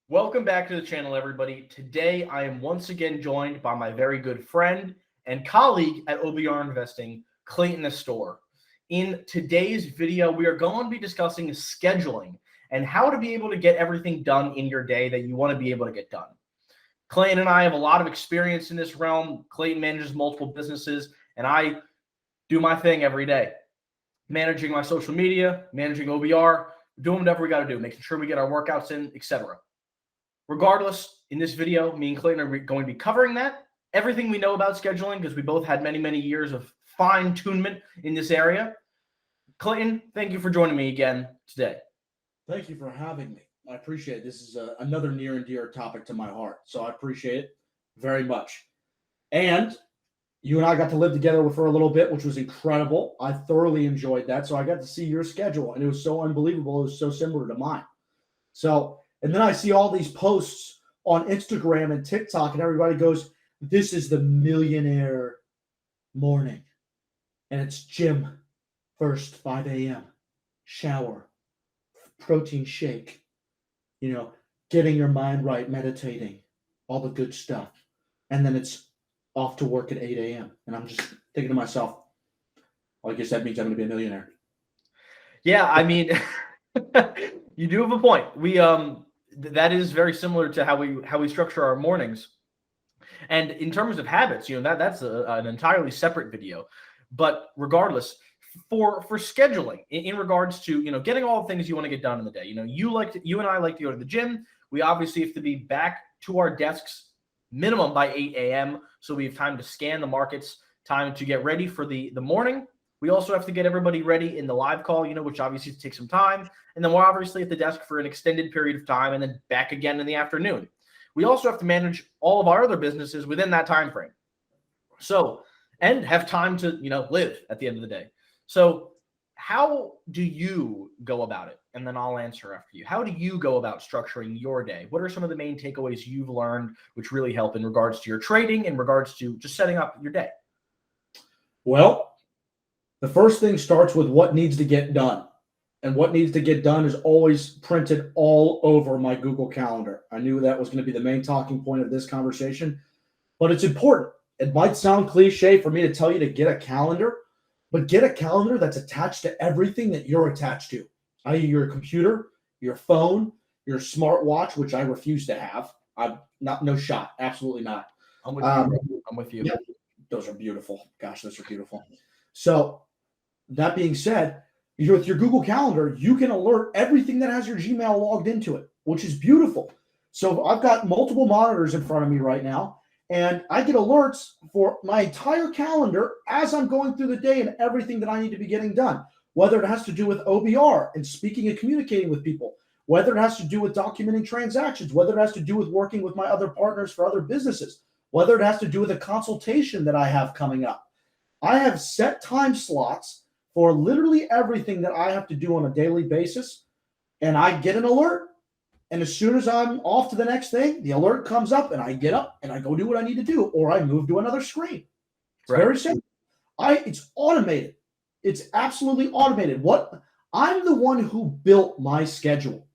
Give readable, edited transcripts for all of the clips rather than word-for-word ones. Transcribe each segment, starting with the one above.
Welcome back to the channel, everybody. Today, I am once again joined by my very good friend and colleague at OBR Investing, Clayton ASTORE. In today's video, we are going to be discussing scheduling and how to be able to get everything done in your day that you want to be able to get done. Clayton and I have a lot of experience in this realm. Clayton manages multiple businesses, and I do my thing every day, managing my social media, managing OBR, doing whatever we got to do, making sure we get our workouts in, etc. Regardless, in this video, me and Clayton are going to be covering that, everything we know about scheduling, because we both had many, many years of fine-tunement in this area. Clayton, thank you for joining me again today. Thank you for having me. I appreciate it. This is another near and dear topic to my heart, so I appreciate it very much. And you and I got to live together for a little bit, which was incredible. I thoroughly enjoyed that, so I got to see your schedule, and it was so unbelievable. It was so similar to mine. So, and then I see all these posts on Instagram and TikTok, and everybody goes, this is the millionaire morning. And it's gym first, 5 a.m., shower, protein shake, getting your mind right, meditating, all the good stuff. And then it's off to work at 8 a.m. And I'm just thinking to myself, well, I guess that means I'm going to be a millionaire. Yeah, I mean, you do have a point. We that is very similar to how we structure our mornings. And in terms of habits, that's an entirely separate video. But regardless, for scheduling, in regards to getting all the things you want to get done in the day, you and I like to go to the gym. We obviously have to be back to our desks minimum by 8 a.m. so we have time to scan the markets, time to get ready for the morning. We also have to get everybody ready in the live call, which obviously takes some time. And then we're obviously at the desk for an extended period of time and then back again in the afternoon. We also have to manage all of our other businesses within that time frame. So, and have time to, live at the end of the day. So how do you go about it? And then I'll answer after you. How do you go about structuring your day? What are some of the main takeaways you've learned which really help in regards to your trading, in regards to just setting up your day? Well, the first thing starts with what needs to get done. And what needs to get done is always printed all over my Google Calendar. I knew that was going to be the main talking point of this conversation, but it's important. It might sound cliche for me to tell you to get a calendar, but get a calendar that's attached to everything that you're attached to, i.e. your computer, your phone, your smartwatch, which I refuse to have. No shot. Absolutely not. I'm with you. I'm with you. Yeah, those are beautiful. Gosh, those are beautiful. So that being said, with your Google Calendar, you can alert everything that has your Gmail logged into it, which is beautiful. So I've got multiple monitors in front of me right now, and I get alerts for my entire calendar as I'm going through the day and everything that I need to be getting done, whether it has to do with OBR and speaking and communicating with people, whether it has to do with documenting transactions, whether it has to do with working with my other partners for other businesses, whether it has to do with a consultation that I have coming up. I have set time slots for literally everything that I have to do on a daily basis, and I get an alert. And as soon as I'm off to the next thing, the alert comes up and I get up and I go do what I need to do, or I move to another screen. It's very simple. It's automated. It's absolutely automated. I'm the one who built my schedule.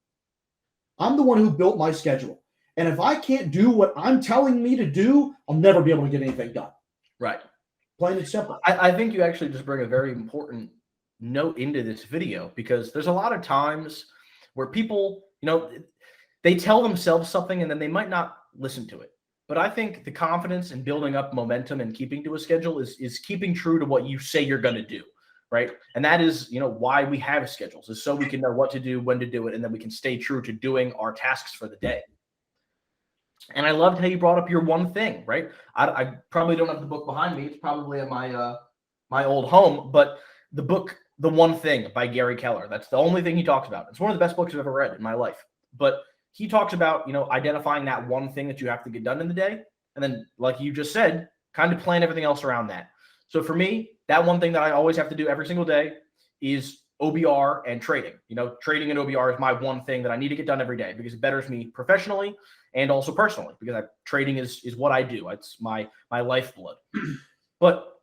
I'm the one who built my schedule. And if I can't do what I'm telling me to do, I'll never be able to get anything done. Right. Plain and simple. I think you actually just bring a very important note into this video, because there's a lot of times where people, they tell themselves something and then they might not listen to it. But I think the confidence in building up momentum and keeping to a schedule is keeping true to what you say you're going to do, right? And that is, why we have schedules, is so we can know what to do, when to do it, and then we can stay true to doing our tasks for the day. And I loved how you brought up your one thing, right? I probably don't have the book behind me. It's probably at my old home, but the book, The One Thing by Gary Keller, that's the only thing he talks about. It's one of the best books I've ever read in my life. But he talks about, identifying that one thing that you have to get done in the day. And then, like you just said, kind of plan everything else around that. So for me, that one thing that I always have to do every single day is OBR and trading. Trading and OBR is my one thing that I need to get done every day, because it betters me professionally and also personally, because trading is what I do. It's my lifeblood. But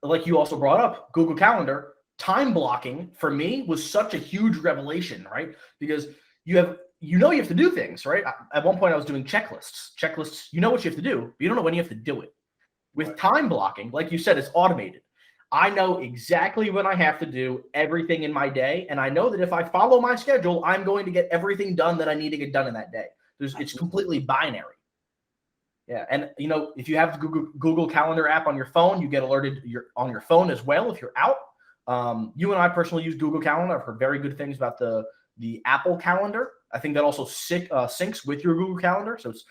like you also brought up, Google Calendar, time blocking for me was such a huge revelation, right? Because you have you know you have to do things, right? At one point I was doing checklists. You know what you have to do, but you don't know when you have to do it. With time blocking, like you said, it's automated. I know exactly when I have to do everything in my day, and I know that if I follow my schedule, I'm going to get everything done that I need to get done in that day. It's completely binary. Yeah, and you know, if you have the Google Calendar app on your phone, you get alerted on your phone as well if you're out. You and I personally use Google Calendar. I've heard very good things about the Apple Calendar. I think that also syncs with your Google Calendar, so it's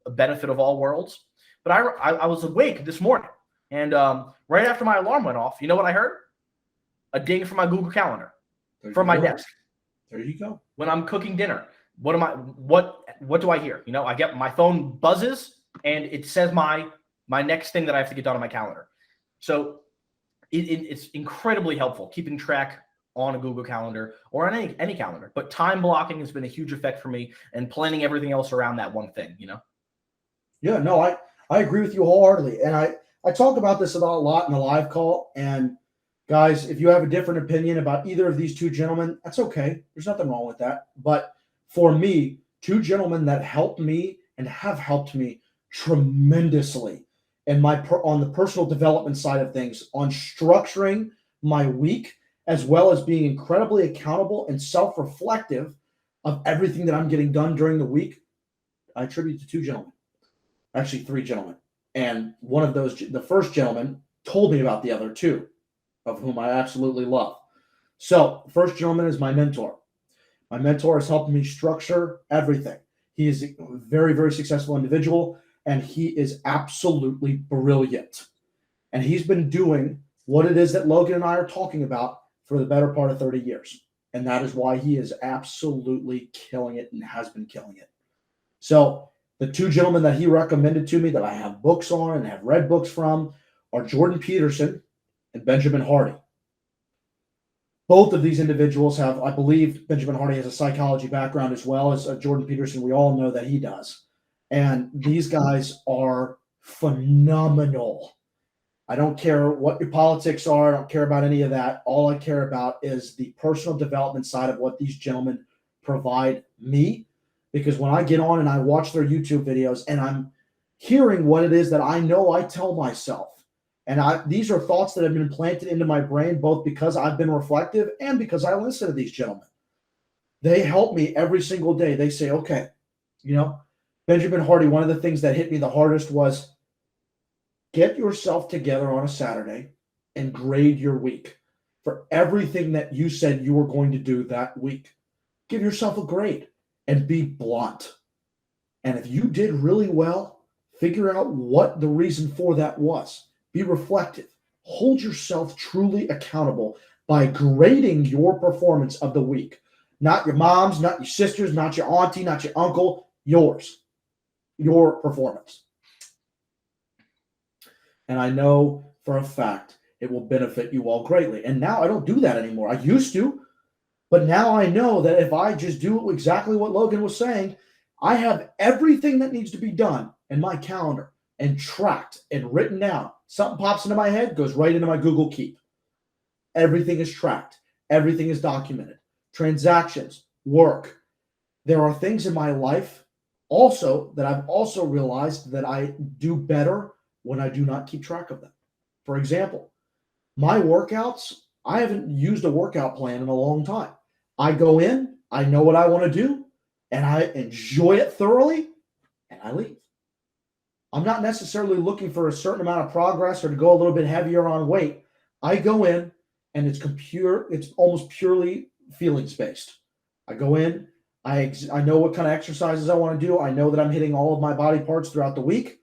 a benefit of all worlds. But I was awake this morning, and right after my alarm went off, you know what I heard? A ding from my Google Calendar from my desk. There you go. When I'm cooking dinner, what do I hear? You know, I get my phone buzzes and it says my next thing that I have to get done on my calendar. So it's incredibly helpful keeping track on a Google Calendar or on any calendar. But time blocking has been a huge effect for me, and planning everything else around that one thing, you know? Yeah, no, I agree with you wholeheartedly. And I talk about this a lot in the live call. And guys, if you have a different opinion about either of these two gentlemen, that's okay. There's nothing wrong with that. But for me, two gentlemen that helped me and have helped me tremendously in on the personal development side of things, on structuring my week, as well as being incredibly accountable and self-reflective of everything that I'm getting done during the week, I attribute to two gentlemen, actually three gentlemen. And one of those, the first gentleman, told me about the other two, of whom I absolutely love. So, first gentleman is my mentor. My mentor has helped me structure everything. He is a very, very successful individual, and he is absolutely brilliant. And he's been doing what it is that Logan and I are talking about for the better part of 30 years. And that is why he is absolutely killing it and has been killing it. So the two gentlemen that he recommended to me that I have books on and have read books from are Jordan Peterson and Benjamin Hardy. Both of these individuals have, I believe, Benjamin Hardy has a psychology background as well as Jordan Peterson. We all know that he does. And these guys are phenomenal. I don't care what your politics are. I don't care about any of that. All I care about is the personal development side of what these gentlemen provide me. Because when I get on and I watch their YouTube videos and I'm hearing what it is that I know I tell myself, and these are thoughts that have been planted into my brain, both because I've been reflective and because I listen to these gentlemen. They help me every single day. They say, okay, you know, Benjamin Hardy, one of the things that hit me the hardest was get yourself together on a Saturday and grade your week for everything that you said you were going to do that week. Give yourself a grade and be blunt. And if you did really well, figure out what the reason for that was. Be reflective. Hold yourself truly accountable by grading your performance of the week. Not your mom's, not your sister's, not your auntie, not your uncle, yours. Your performance. And I know for a fact it will benefit you all greatly. And now I don't do that anymore. I used to, but now I know that if I just do exactly what Logan was saying, I have everything that needs to be done in my calendar and tracked and written down. Something pops into my head, goes right into my Google Keep. Everything is tracked. Everything is documented. Transactions, work. There are things in my life also that I've also realized that I do better when I do not keep track of them. For example, my workouts, I haven't used a workout plan in a long time. I go in, I know what I want to do, and I enjoy it thoroughly, and I leave. I'm not necessarily looking for a certain amount of progress or to go a little bit heavier on weight. I go in, and it's almost purely feelings based. I go in, I know what kind of exercises I want to do. I know that I'm hitting all of my body parts throughout the week,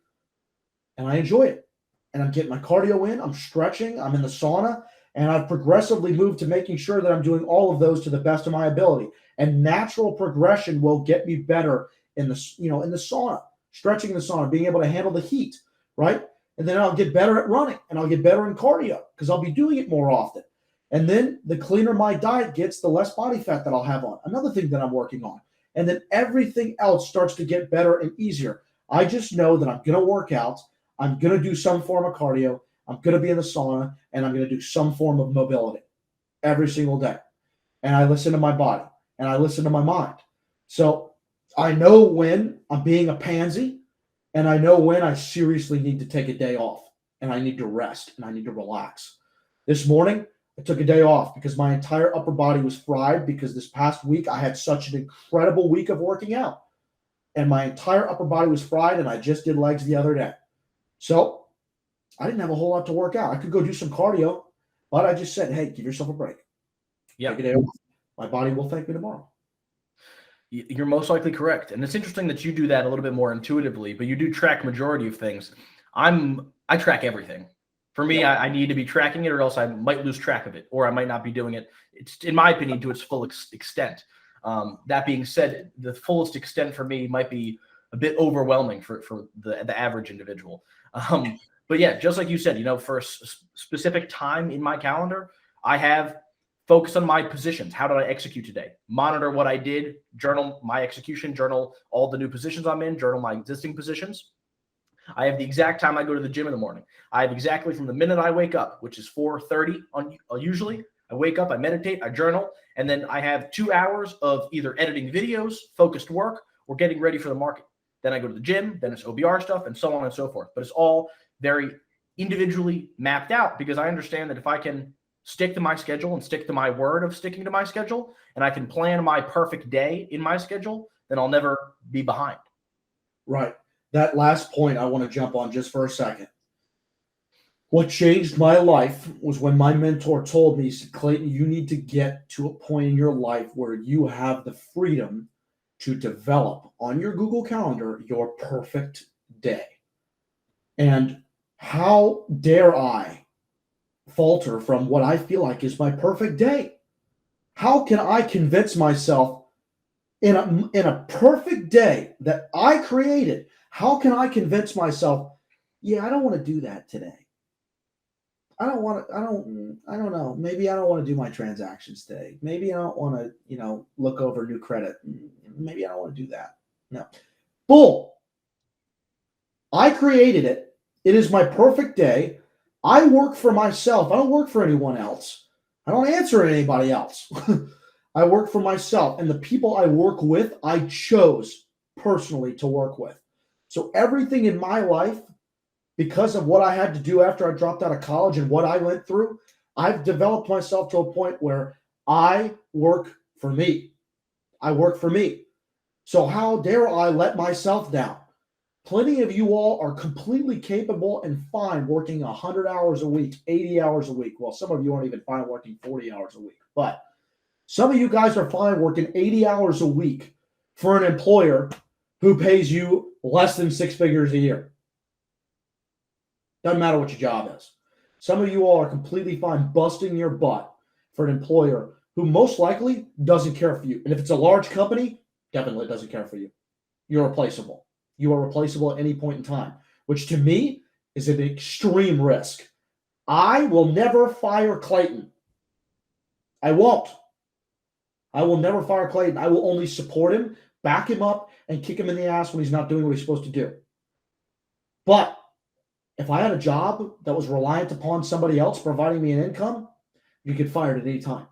and I enjoy it. And I'm getting my cardio in, I'm stretching, I'm in the sauna, and I've progressively moved to making sure that I'm doing all of those to the best of my ability. And natural progression will get me better in the sauna, stretching in the sauna, being able to handle the heat, right? And then I'll get better at running, and I'll get better in cardio because I'll be doing it more often. And then the cleaner my diet gets, the less body fat that I'll have on. Another thing that I'm working on. And then everything else starts to get better and easier. I just know that I'm going to work out. I'm going to do some form of cardio. I'm going to be in the sauna, and I'm going to do some form of mobility every single day. And I listen to my body, and I listen to my mind. So I know when I'm being a pansy, and I know when I seriously need to take a day off and I need to rest and I need to relax. This morning, I took a day off because my entire upper body was fried because this past week I had such an incredible week of working out. And my entire upper body was fried, and I just did legs the other day. So I didn't have a whole lot to work out. I could go do some cardio, but I just said, hey, give yourself a break. Yeah. Take a day off. My body will thank me tomorrow. You're most likely correct. And it's interesting that you do that a little bit more intuitively, but you do track majority of things. I track everything. For me, I need to be tracking it, or else I might lose track of it, or I might not be doing it. It's, in my opinion, to its full extent. That being said, the fullest extent for me might be a bit overwhelming for the average individual. But yeah, just like you said, for a specific time in my calendar, I have focus on my positions. How did I execute today? Monitor what I did, journal my execution, journal all the new positions I'm in, journal my existing positions. I have the exact time I go to the gym in the morning. I have exactly from the minute I wake up, which is 4:30 usually. I wake up, I meditate, I journal, and then I have 2 hours of either editing videos, focused work, or getting ready for the market. Then I go to the gym, then it's OBR stuff, and so on and so forth. But it's all very individually mapped out, because I understand that if I can stick to my schedule and stick to my word of sticking to my schedule, and I can plan my perfect day in my schedule, then I'll never be behind. Right. That last point I want to jump on just for a second. What changed my life was when my mentor told me, he said, Clayton, you need to get to a point in your life where you have the freedom to develop on your Google Calendar your perfect day. And how dare I falter from what I feel like is my perfect day? How can I convince myself in a perfect day that I created? How can I convince myself, yeah, I don't want to do that today? I don't know. Maybe I don't want to do my transactions today. Maybe I don't want to, look over new credit. Maybe I don't want to do that. No. Bull. I created it. It is my perfect day. I work for myself. I don't work for anyone else. I don't answer to anybody else. I work for myself, and the people I work with, I chose personally to work with. So everything in my life, because of what I had to do after I dropped out of college and what I went through, I've developed myself to a point where I work for me. I work for me. So how dare I let myself down? Plenty of you all are completely capable and fine working 100 hours a week, 80 hours a week. Well, some of you aren't even fine working 40 hours a week. But some of you guys are fine working 80 hours a week for an employer who pays you less than 6 figures a year. Doesn't matter what your job is. Some of you all are completely fine busting your butt for an employer who most likely doesn't care for you. And if it's a large company, definitely doesn't care for you. You're replaceable. You are replaceable at any point in time, which to me is an extreme risk. I will never fire Clayton. I won't. I will never fire Clayton. I will only support him, back him up, and kick him in the ass when he's not doing what he's supposed to do. But if I had a job that was reliant upon somebody else providing me an income, you get fired at any time.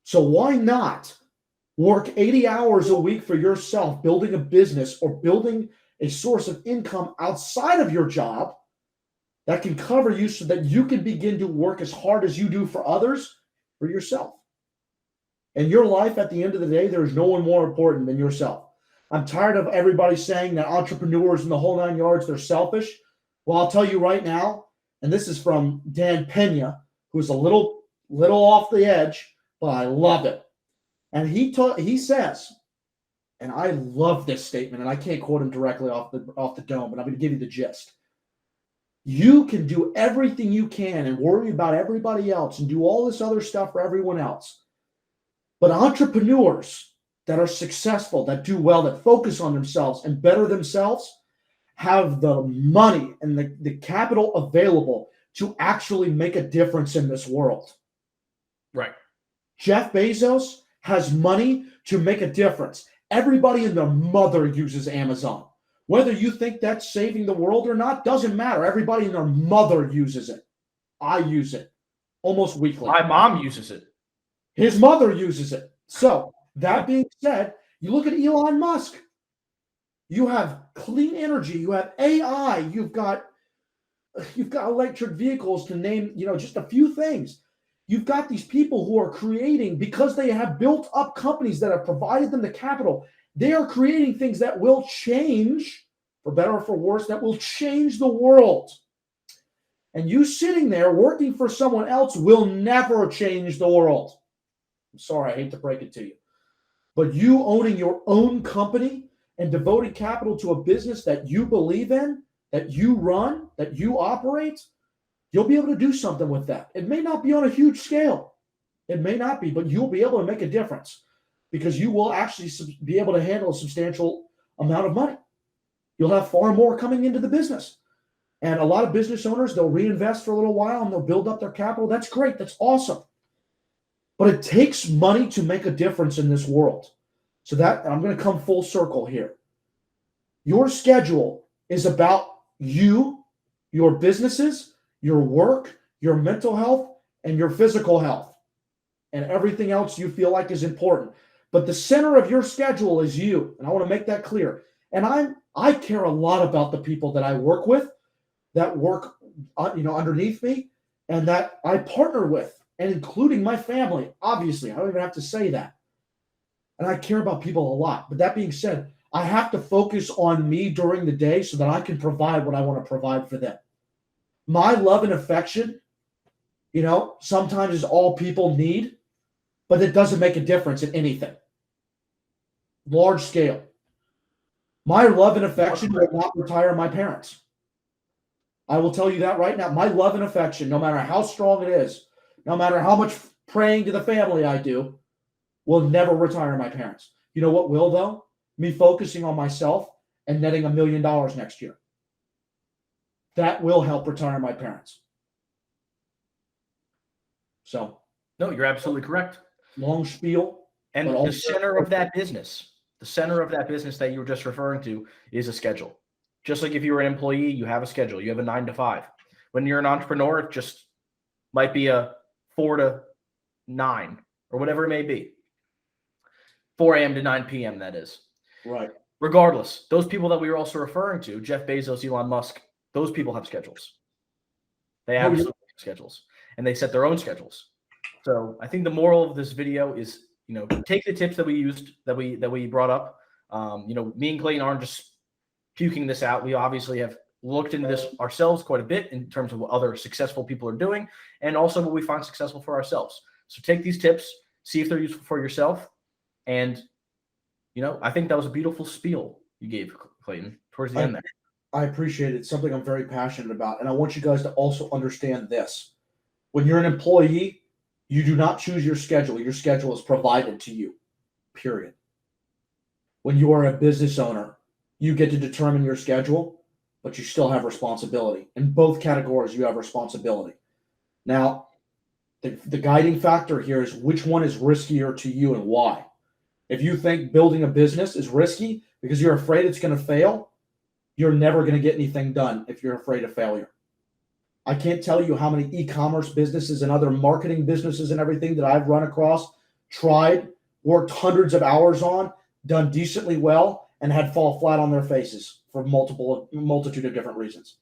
So why not work 80 hours a week for yourself, building a business or building a source of income outside of your job that can cover you so that you can begin to work as hard as you do for others for yourself. In your life, at the end of the day, there is no one more important than yourself. I'm tired of everybody saying that entrepreneurs in the whole 9 yards, they're selfish. Well, I'll tell you right now, and this is from Dan Pena, who's a little off the edge, but I love it. And he says, and I love this statement, and I can't quote him directly off the dome, but I'm going to give you the gist. You can do everything you can and worry about everybody else and do all this other stuff for everyone else. But entrepreneurs that are successful, that do well, that focus on themselves and better themselves, have the money and the capital available to actually make a difference in this world. Right. Jeff Bezos has money to make a difference. Everybody and their mother uses Amazon. Whether you think that's saving the world or not, doesn't matter. Everybody and their mother uses it. I use it almost weekly. My mom uses it. His mother uses it. So that being said, You look at Elon Musk. You have clean energy. You have AI. You've got electric vehicles, to name, just a few things. You've got these people who are creating, because they have built up companies that have provided them the capital. They are creating things that will change, for better or for worse, that will change the world. And you sitting there working for someone else will never change the world. I'm sorry, I hate to break it to you. But you owning your own company and devoting capital to a business that you believe in, that you run, that you operate, you'll be able to do something with that. It may not be on a huge scale. It may not be, but you'll be able to make a difference because you will actually be able to handle a substantial amount of money. You'll have far more coming into the business. And a lot of business owners, they'll reinvest for a little while and they'll build up their capital. That's great. That's awesome. But it takes money to make a difference in this world. So that, I'm going to come full circle here. Your schedule is about you, your businesses, your work, your mental health, and your physical health, and everything else you feel like is important. But the center of your schedule is you, and I want to make that clear. And I care a lot about the people that I work with, that work, underneath me, and that I partner with, and including my family. Obviously, I don't even have to say that. And I care about people a lot. But that being said, I have to focus on me during the day so that I can provide what I want to provide for them. My love and affection, sometimes is all people need, but it doesn't make a difference in anything. Large scale. My love and affection will not retire my parents. I will tell you that right now. My love and affection, no matter how strong it is, no matter how much praying to the family I do, will never retire my parents. You know what will, though? Me focusing on myself and netting $1 million next year. That will help retire my parents. So. No, you're absolutely correct. Long spiel. And the center of that business that you were just referring to is a schedule. Just like if you were an employee, you have a schedule. You have a 9 to 5. When you're an entrepreneur, it just might be a 4 to 9 or whatever it may be. 4 a.m. to 9 p.m., that is. Right. Regardless, those people that we were also referring to, Jeff Bezos, Elon Musk, those people have schedules. They absolutely have schedules. And they set their own schedules. So I think the moral of this video is, take the tips that we used, that we brought up. Me and Clayton aren't just puking this out. We obviously have looked into this ourselves quite a bit in terms of what other successful people are doing and also what we find successful for ourselves. So take these tips, see if they're useful for yourself. And, I think that was a beautiful spiel you gave, Clayton, towards the end there. I appreciate it. It's something I'm very passionate about. And I want you guys to also understand this. When you're an employee, you do not choose your schedule. Your schedule is provided to you, period. When you are a business owner, you get to determine your schedule, but you still have responsibility. In both categories, you have responsibility. Now, the guiding factor here is which one is riskier to you and why. If you think building a business is risky because you're afraid it's going to fail, you're never going to get anything done if you're afraid of failure. I can't tell you how many e-commerce businesses and other marketing businesses and everything that I've run across, tried, worked hundreds of hours on, done decently well, and had fall flat on their faces for multitude of different reasons.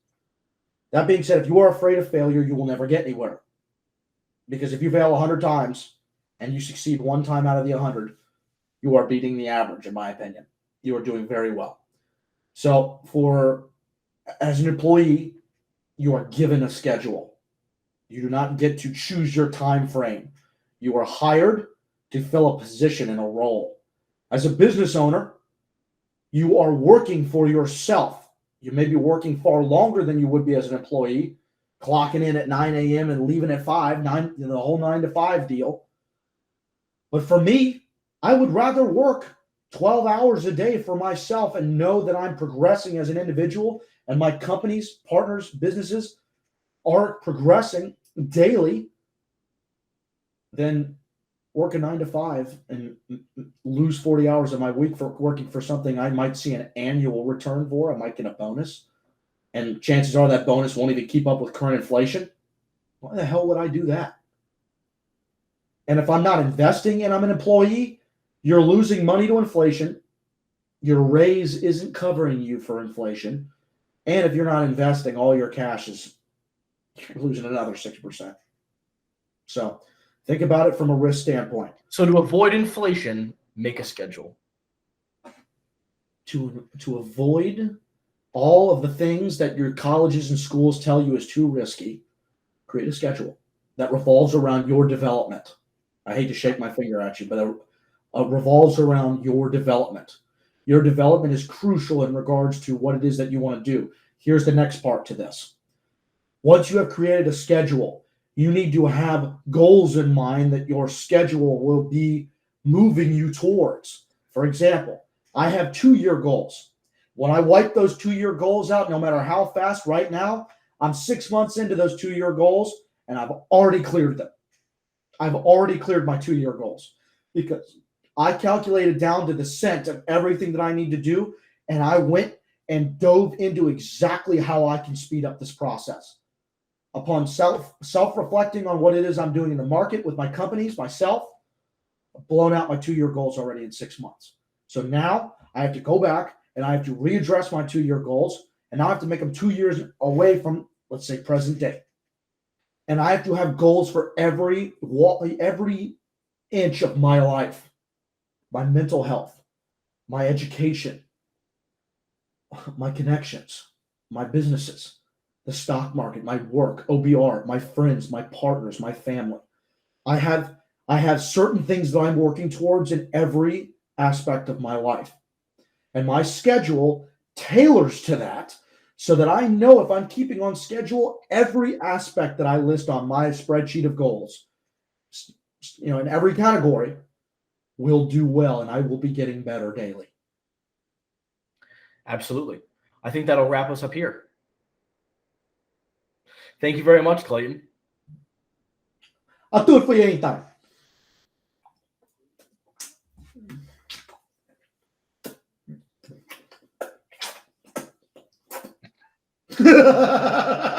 That being said, if you are afraid of failure, you will never get anywhere. Because if you fail 100 times and you succeed 1 time out of the 100, you are beating the average, in my opinion. You are doing very well. So as an employee, you are given a schedule. You do not get to choose your time frame. You are hired to fill a position in a role. As a business owner, you are working for yourself. You may be working far longer than you would be as an employee, clocking in at 9 a.m. and leaving at 5, the whole 9 to 5 deal. But for me, I would rather work 12 hours a day for myself and know that I'm progressing as an individual and my companies, partners, businesses are progressing daily than work a 9 to 5 and lose 40 hours of my week for working for something I might see an annual return for. I might get a bonus. And chances are that bonus won't even keep up with current inflation. Why the hell would I do that? And if I'm not investing and I'm an employee, You're losing money to inflation. Your raise isn't covering you for inflation. And if you're not investing, all your cash is losing another 6%. So think about it from a risk standpoint. So to avoid inflation, make a schedule. To avoid all of the things that your colleges and schools tell you is too risky, create a schedule that revolves around your development. I hate to shake my finger at you, but it revolves around your development. Your development is crucial in regards to what it is that you want to do. Here's the next part to this. Once you have created a schedule, you need to have goals in mind that your schedule will be moving you towards. For example, I have 2-year goals. When I wipe those 2-year goals out, no matter how fast, right now, I'm 6 months into those 2-year goals, and I've already cleared them. I've already cleared my 2-year goals because I calculated down to the cent of everything that I need to do, and I went and dove into exactly how I can speed up this process. Upon self-reflecting on what it is I'm doing in the market with my companies, myself, I've blown out my 2-year goals already in 6 months. So now I have to go back and I have to readdress my 2-year goals, and now I have to make them 2 years away from, let's say, present day. And I have to have goals for every inch of my life, my mental health, my education, my connections, my businesses, the stock market, my work, OBR, my friends, my partners, my family. I have certain things that I'm working towards in every aspect of my life. And my schedule tailors to that so that I know if I'm keeping on schedule, every aspect that I list on my spreadsheet of goals, in every category, will do well, and I will be getting better daily. Absolutely. I think that'll wrap us up here. Thank you very much, Clayton. I'll do it for you anytime.